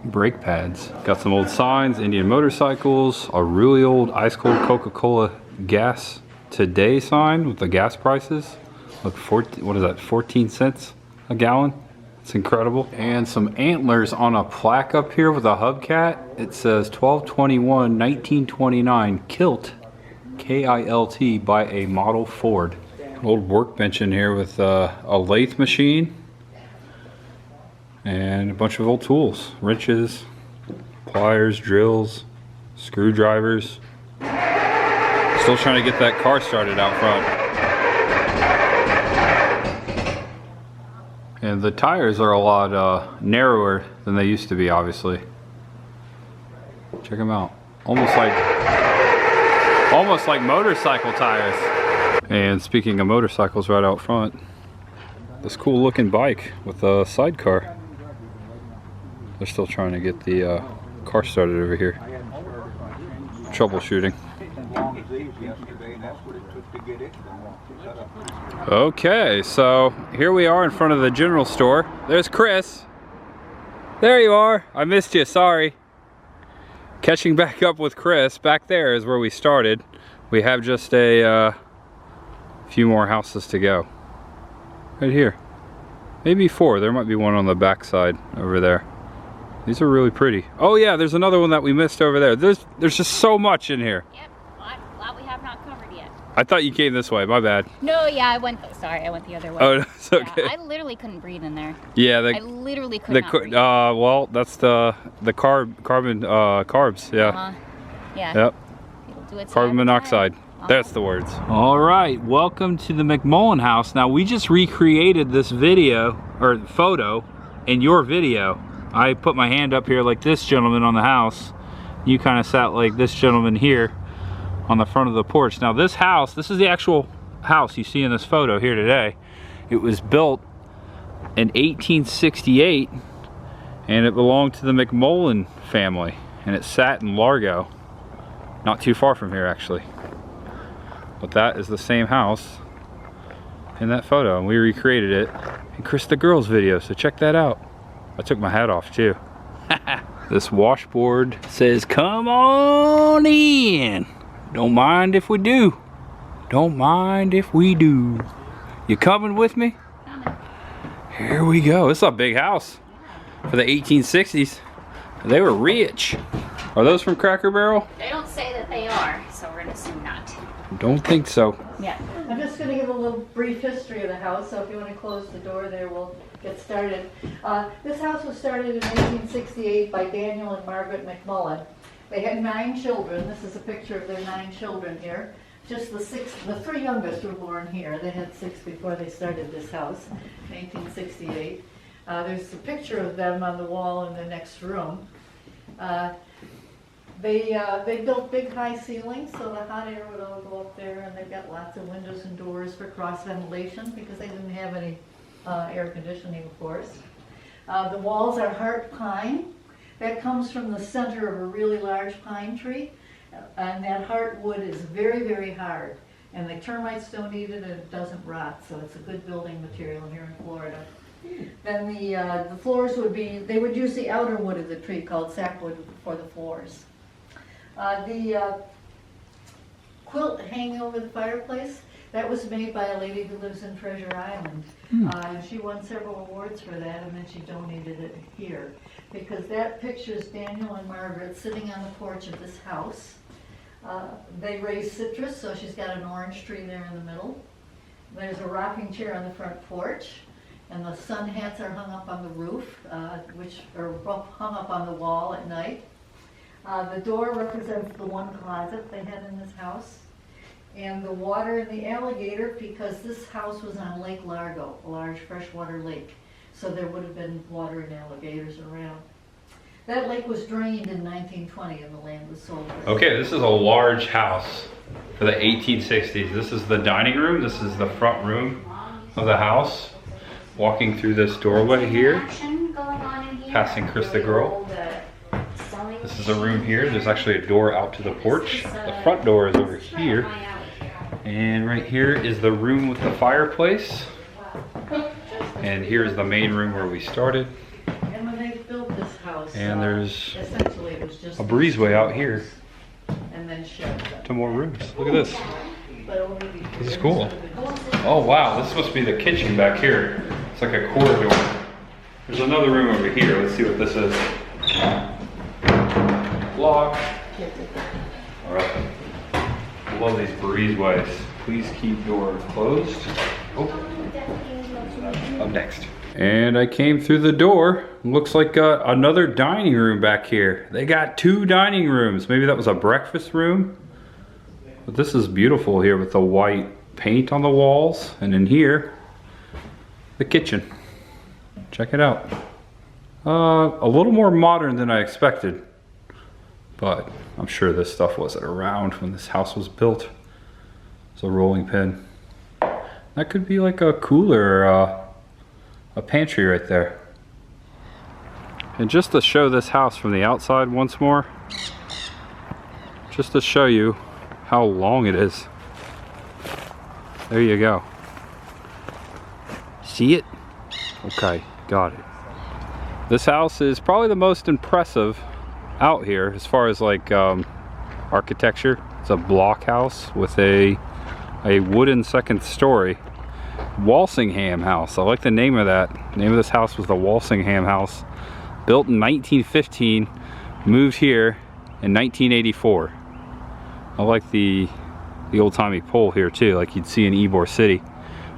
brake pads. Got some old signs, Indian motorcycles, a really old ice cold Coca-Cola gas today sign with the gas prices. Look, what is that, 14 cents a gallon? It's incredible. And some antlers on a plaque up here with a hubcat. It says 12/21 1929 Kilt, K-I-L-T, by a model Ford. Old workbench in here with a lathe machine and a bunch of old tools, wrenches, pliers, drills, screwdrivers. Still trying to get that car started out front. And the tires are a lot narrower than they used to be, obviously. Check them out. Almost like motorcycle tires. And speaking of motorcycles, right out front, this cool looking bike with a sidecar. They're still trying to get the car started over here. Troubleshooting. Okay, so here we are in front of the general store. There's Chris. There you are. I missed you, sorry. Catching back up with Chris. Back there is where we started. We have just a few more houses to go. Right here. Maybe 4. There might be one on the back side over there. These are really pretty. Oh yeah, there's another one that we missed over there. There's just so much in here. Yep, a lot we have not covered yet. I thought you came this way, my bad. No, yeah, I went the other way. Oh, it's okay. Yeah, I literally couldn't breathe in there. Yeah, I literally could not breathe. Well, that's the carbs, yeah. Yeah. Yep. It'll do its Carbon monoxide. That's the words. All right, welcome to the Mcmullen House. Now we just recreated this video or photo in your video. I put my hand up here like this gentleman on the house. You kind of sat like this gentleman here on the front of the porch. Now this house, this is the actual house you see in this photo here today. It was built in 1868 and it belonged to the Mcmullen family, and it sat in Largo, not too far from here actually. But that is the same house in that photo, and we recreated it in Chris the Girl's video, so check that out. I took my hat off too. This washboard says, "Come on in. Don't mind if we do. Don't mind if we do." You coming with me? Here we go. This is a big house for the 1860s. They were rich. Are those from Cracker Barrel? They don't say that they are, so we're gonna assume not. Don't think so. Yeah. I'm just going to give a little brief history of the house, so if you want to close the door there, we'll get started. This house was started in 1868 by Daniel and Margaret Mcmullen. They had 9 children. This is a picture of their 9 children here. Just the 3 youngest were born here. They had 6 before they started this house in 1868. There's a picture of them on the wall in the next room. They built big high ceilings so the hot air would all go up there, and they've got lots of windows and doors for cross ventilation because they didn't have any air conditioning, of course. The walls are heart pine. That comes from the center of a really large pine tree, and that heart wood is very, very hard, and the termites don't eat it and it doesn't rot, so it's a good building material here in Florida. Then the floors would be, they would use the outer wood of the tree called sapwood for the floors. The quilt hanging over the fireplace, That was made by a lady who lives in Treasure Island. She won several awards for that, and then she donated it here. Because that pictures Daniel and Margaret sitting on the porch of this house. They raise citrus, so she's got an orange tree there in the middle. There's a rocking chair on the front porch, and the sun hats are hung up on the roof, which are hung up on the wall at night. The door represents the one closet they had in this house. And the water and the alligator, because this house was on Lake Largo, a large freshwater lake. So there would have been water and alligators around. That lake was drained in 1920 and the land was sold. Okay, this is a large house for the 1860s. This is the dining room. This is the front room of the house. Walking through this doorway here, passing Chris the Girl. This is a room here. There's actually a door out to the porch. The front door is over here. And right here is the room with the fireplace. And here's the main room where we started. And when they built this house, and there's essentially it was just a breezeway out here and then sheds. to more rooms. Look at this. But only This is cool. Oh wow, this must be the kitchen back here. It's like a corridor. There's another room over here. Let's see what this is. Lock. Alright. I love these breezeways. Please keep door closed. Oh. Up next. And I came through the door. Looks like another dining room back here. They got 2 dining rooms. Maybe that was a breakfast room. But this is beautiful here with the white paint on the walls. And in here, the kitchen. Check it out. A little more modern than I expected. But I'm sure this stuff wasn't around when this house was built. It's a rolling pin. That could be like a cooler, a pantry right there. And just to show this house from the outside once more, just to show you how long it is. There you go. See it? Okay, got it. This house is probably the most impressive out here as far as like architecture. It's a block house with a wooden second story. Walsingham House. I like the name of that. The name of this house was the Walsingham House. Built in 1915, moved here in 1984. I like the old-timey pole here too, like you'd see in Ybor City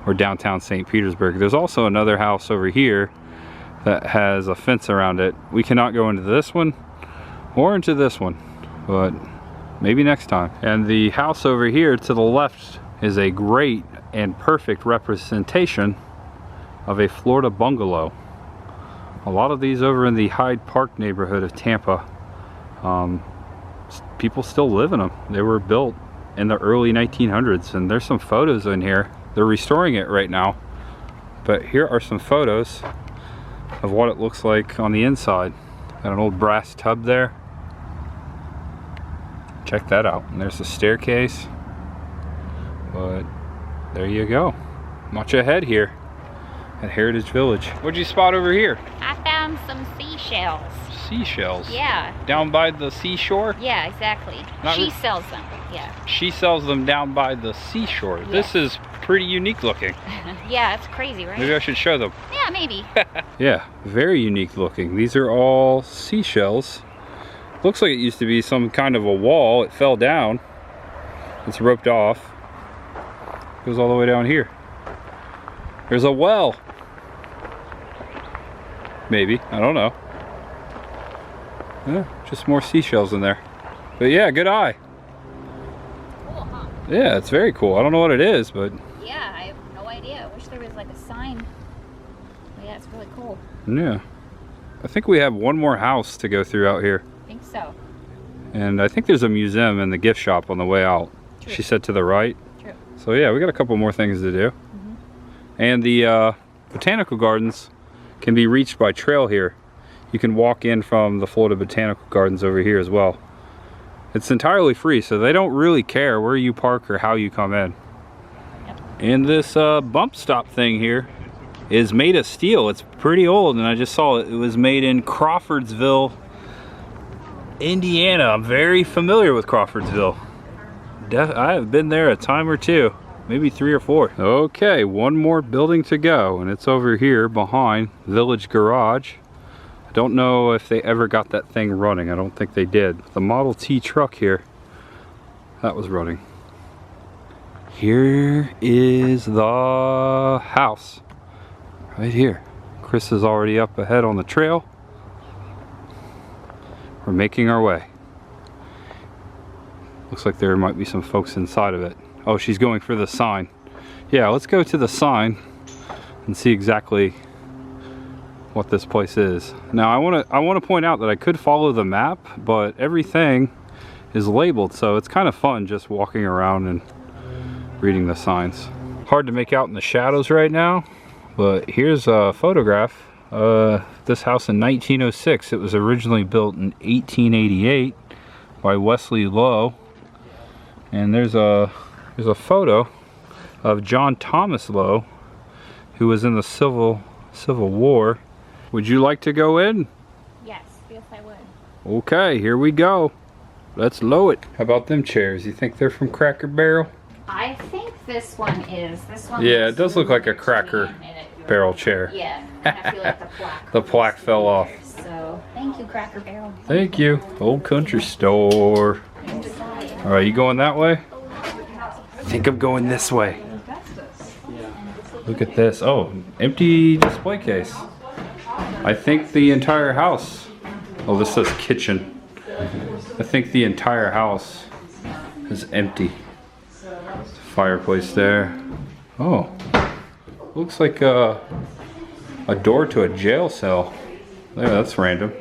or downtown St. Petersburg. There's also another house over here that has a fence around it. We cannot go into this one or into this one, but maybe next time. And the house over here to the left is a great and perfect representation of a Florida bungalow. A lot of these over in the Hyde Park neighborhood of Tampa, people still live in them. They were built in the early 1900s, and there's some photos in here. They're restoring it right now, but here are some photos of what it looks like on the inside. Got an old brass tub there. Check that out. And there's the staircase. But there you go. Much ahead here at Heritage Village. What'd you spot over here? I found some seashells. Seashells? Yeah. Down by the seashore? Yeah, exactly. She sells them. Yeah. She sells them down by the seashore. Yes. This is pretty unique looking. Yeah, it's crazy, right? Maybe I should show them. Yeah, maybe. Yeah, very unique looking. These are all seashells. Looks like it used to be some kind of a wall. It fell down. It's roped off. Goes all the way down here. There's a well. Maybe, I don't know. Yeah, just more seashells in there. But yeah, good eye. Cool, huh? Yeah, it's very cool. I don't know what it is, but Yeah, I have no idea. I wish there was like a sign. But yeah, it's really cool. yeah. I think we have one more house to go through out here. I think so. And I think there's a museum and the gift shop on the way out. True. She said to the right. True. So yeah, we got a couple more things to do. And the Botanical Gardens can be reached by trail here. You can walk in from the Florida Botanical Gardens over here as well. It's entirely free, so they don't really care where you park or how you come in. Yep. And this bump stop thing here is made of steel. It's pretty old, and I just saw it. It was made in Crawfordsville, Indiana. I'm very familiar with Crawfordsville. I have been there a time or two. maybe 3 or 4. Okay, one more building to go, and it's over here behind Village Garage. I don't know if they ever got that thing running. I don't think they did. The Model T truck here, that was running. Here is the house, right here. Chris is already up ahead on the trail. We're making our way. Looks like there might be some folks inside of it. Oh, she's going for the sign. Yeah, let's go to the sign and see exactly what this place is. Now, I want to point out that I could follow the map, but everything is labeled, so it's kind of fun just walking around and reading the signs. Hard to make out in the shadows right now, but here's a photograph. This house in 1906. It was originally built in 1888 by Wesley Lowe, and there's a photo of John Thomas Lowe, who was in the Civil War. Would you like to go in? Yes, I would. Okay, here we go. Let's low it. How about them chairs? You think they're from Cracker Barrel? I think this one is. This one. Yeah, it does look like a Cracker Barrel chair. Yeah, I feel like the plaque. The plaque fell off. So, thank you, Cracker Barrel. Thank you. Old Country Store. All right, you going that way? I think I'm going this way. Look at this. Oh, empty display case. I think the entire house. Oh, this says kitchen. I think the entire house is empty. Fireplace there. Oh, looks like a door to a jail cell. Yeah, that's random.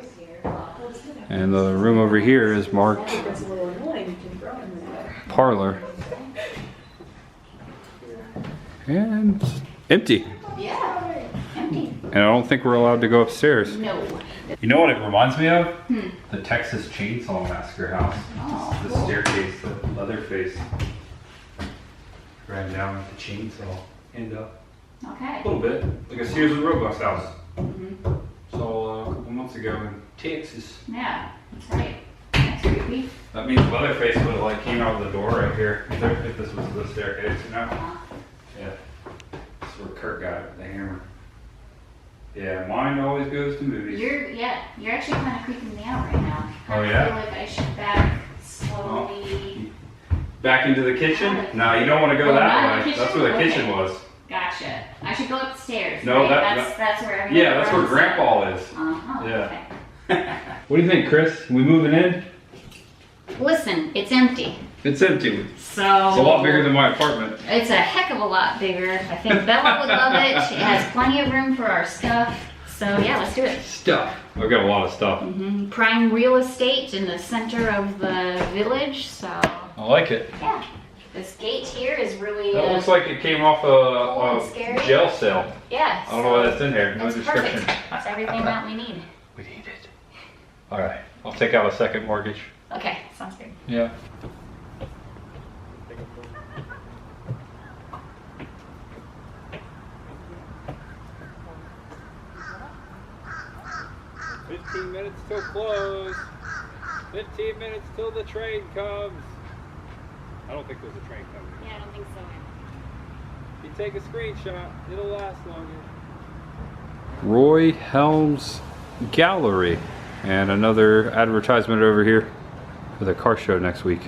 And the room over here is marked parlor. And empty. Yeah, empty. And I don't think we're allowed to go upstairs. No. You know what it reminds me of? The Texas Chainsaw Massacre house. Oh, The staircase, the Leatherface ran down with the chainsaw. End up. okay. A little bit. Like a Sears and Roebuck's house. Saw a couple months ago in Texas. Yeah, that's right. That's creepy. That means Leatherface would have like came out of the door right here if this was the staircase, you know? Yeah. That's where Kurt got it, the hammer. Yeah, mine always goes to movies. You're actually kind of creeping me out right now. Oh, I yeah? feel like I should back slowly. Back into the kitchen? No, you don't want to go Well, not that the way. That's kitchen? where the Okay. kitchen was. Gotcha. I should go upstairs. No, right? that's where everyone. Yeah, that's where Grandpa is. Uh-huh. Yeah. Okay. What do you think, Chris? We moving in? Listen, it's empty. It's empty. So It's a lot bigger than my apartment. It's a heck of a lot bigger. I think Bella would love it. It has plenty of room for our stuff. So yeah, let's do it. Stuff. I've got a lot of stuff. Prime real estate in the center of the village. So I like it. yeah, this gate here is really. That looks like it came off a scary. jail cell. Yeah. I don't know why that's in there. No It's description. perfect. That's everything that we need. We need it. All right. I'll take out a second mortgage. Okay, sounds good. Yeah. Minutes till close. 15 minutes till the train comes. I don't think there's a train coming. Yeah, I don't think so. If you take a screenshot, it'll last longer. Roy Helms Gallery. And another advertisement over here for the car show next week.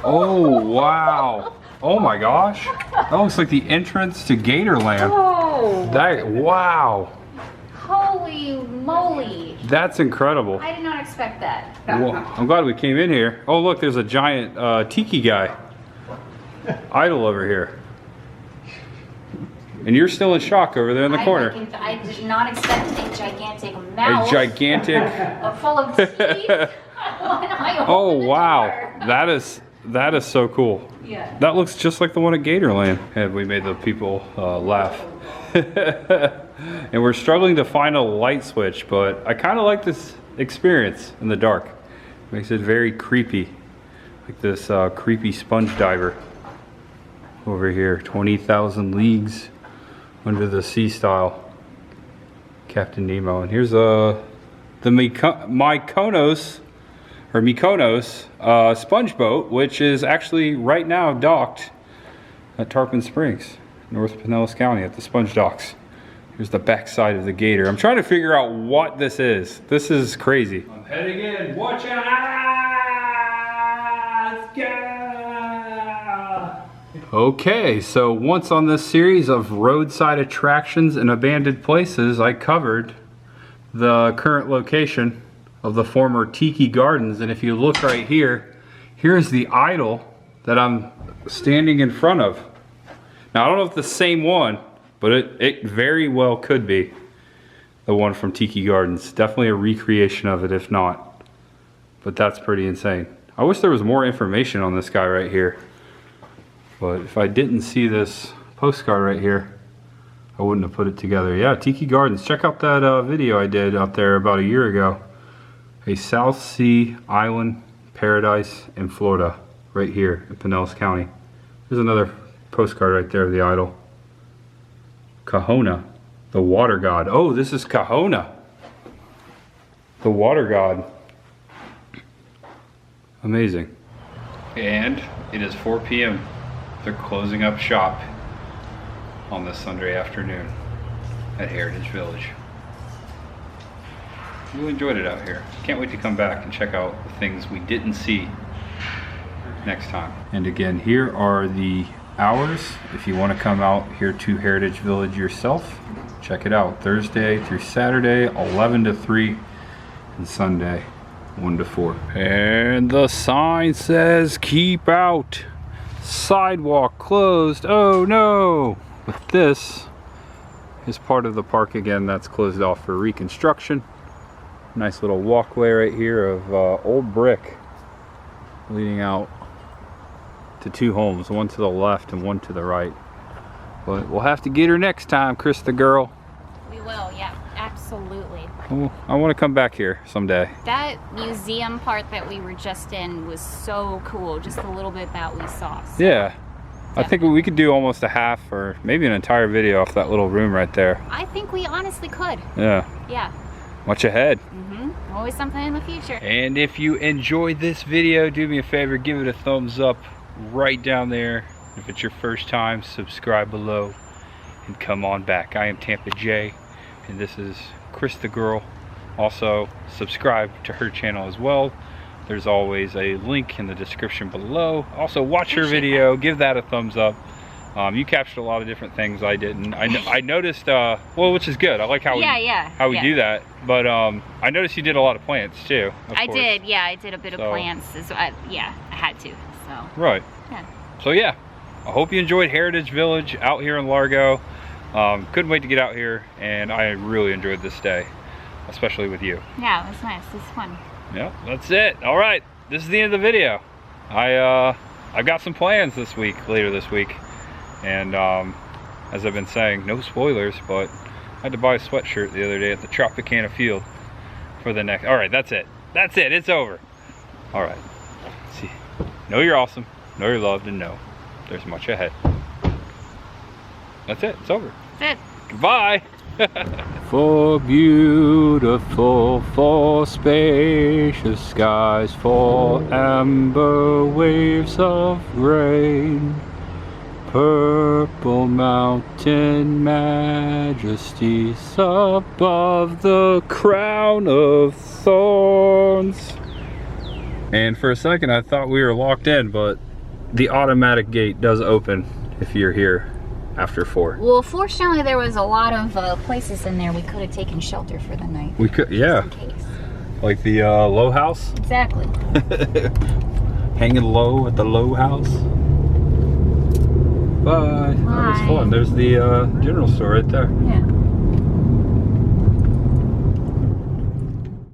Oh, wow. Oh my gosh. That looks like the entrance to Gatorland. Oh! Wow. Holy moly! That's incredible. I did not expect that. Well, I'm glad we came in here. Oh, look, there's a giant tiki guy. Idol over here. And you're still in shock over there in the corner. I did not expect a gigantic mouth. A gigantic. Full of teeth. Oh, wow. That is so cool. Yeah. That looks just like the one at Gatorland. And we made the people laugh. And we're struggling to find a light switch, but I kind of like this experience in the dark. Makes it very creepy. Like this creepy sponge diver over here. 20,000 Leagues Under the Sea style. Captain Nemo. And here's the Mykonos sponge boat, which is actually right now docked at Tarpon Springs, North Pinellas County at the Sponge Docks. Here's the back side of the gator. I'm trying to figure out what this is. This is crazy. I'm heading in. Watch out! Let's go! Okay, so once on this series of roadside attractions and abandoned places, I covered the current location of the former Tiki Gardens. And if you look right here, here's the idol that I'm standing in front of. Now, I don't know if it's the same one, but it very well could be the one from Tiki Gardens. Definitely a recreation of it, if not. But that's pretty insane. I wish there was more information on this guy right here. But if I didn't see this postcard right here, I wouldn't have put it together. Yeah, Tiki Gardens. Check out that video I did out there about a year ago. A South Sea Island Paradise in Florida, right here in Pinellas County. There's another postcard right there of the idol. Kahona, the water god. Oh, this is Kahona, the water god. Amazing. And it is 4 p.m. They're closing up shop on this Sunday afternoon at Heritage Village. Really enjoyed it out here. Can't wait to come back and check out the things we didn't see next time. And again, here are the hours. If you want to come out here to Heritage Village yourself, check it out. Thursday through Saturday, 11 to 3, and Sunday, 1 to 4. And the sign says, keep out. Sidewalk closed. Oh no! But this is part of the park again that's closed off for reconstruction. Nice little walkway right here of old brick leading out to 2 homes, one to the left and one to the right. But we'll have to get her next time, Chris the girl. We will, yeah, absolutely. Well, I want to come back here someday. That museum part that we were just in was so cool, just a little bit that we saw. So. Yeah. I think we could do almost a half or maybe an entire video off that little room right there. I think we honestly could. Yeah. Yeah. Much ahead. Always something in the future. And if you enjoyed this video, do me a favor, give it a thumbs up right down there. If it's your first time, subscribe below and come on back. I am Tampa J, and this is Chris the girl. Also, subscribe to her channel as well. There's always a link in the description below. Also, watch her video, give that a thumbs up. You captured a lot of different things I didn't. I noticed, well, which is good. I like how we do that. But I noticed you did a lot of plants too. I did, yeah. I did a bit of plants. So yeah, I had to. So. Right. Yeah. So yeah, I hope you enjoyed Heritage Village out here in Largo. Couldn't wait to get out here, and I really enjoyed this day, especially with you. Yeah, it was nice. It was fun. Yeah, that's it. All right, this is the end of the video. I've got some plans this week, later this week. And as I've been saying, no spoilers, but I had to buy a sweatshirt the other day at the Tropicana Field for the next. All right, that's it. That's it. It's over. All right. See, know you're awesome, know you're loved, and know there's much ahead. That's it. It's over. That's it. Goodbye. For beautiful, for spacious skies, for amber waves of grain, purple mountain majesties above the crown of thorns. And for a second I thought we were locked in, but the automatic gate does open if you're here after 4. Well, fortunately there was a lot of places in there we could have taken shelter for the night. We could, yeah. Just in case. Like the low house? Exactly. Hanging low at the low house. Bye. That was fun. There's the general store right there. Yeah.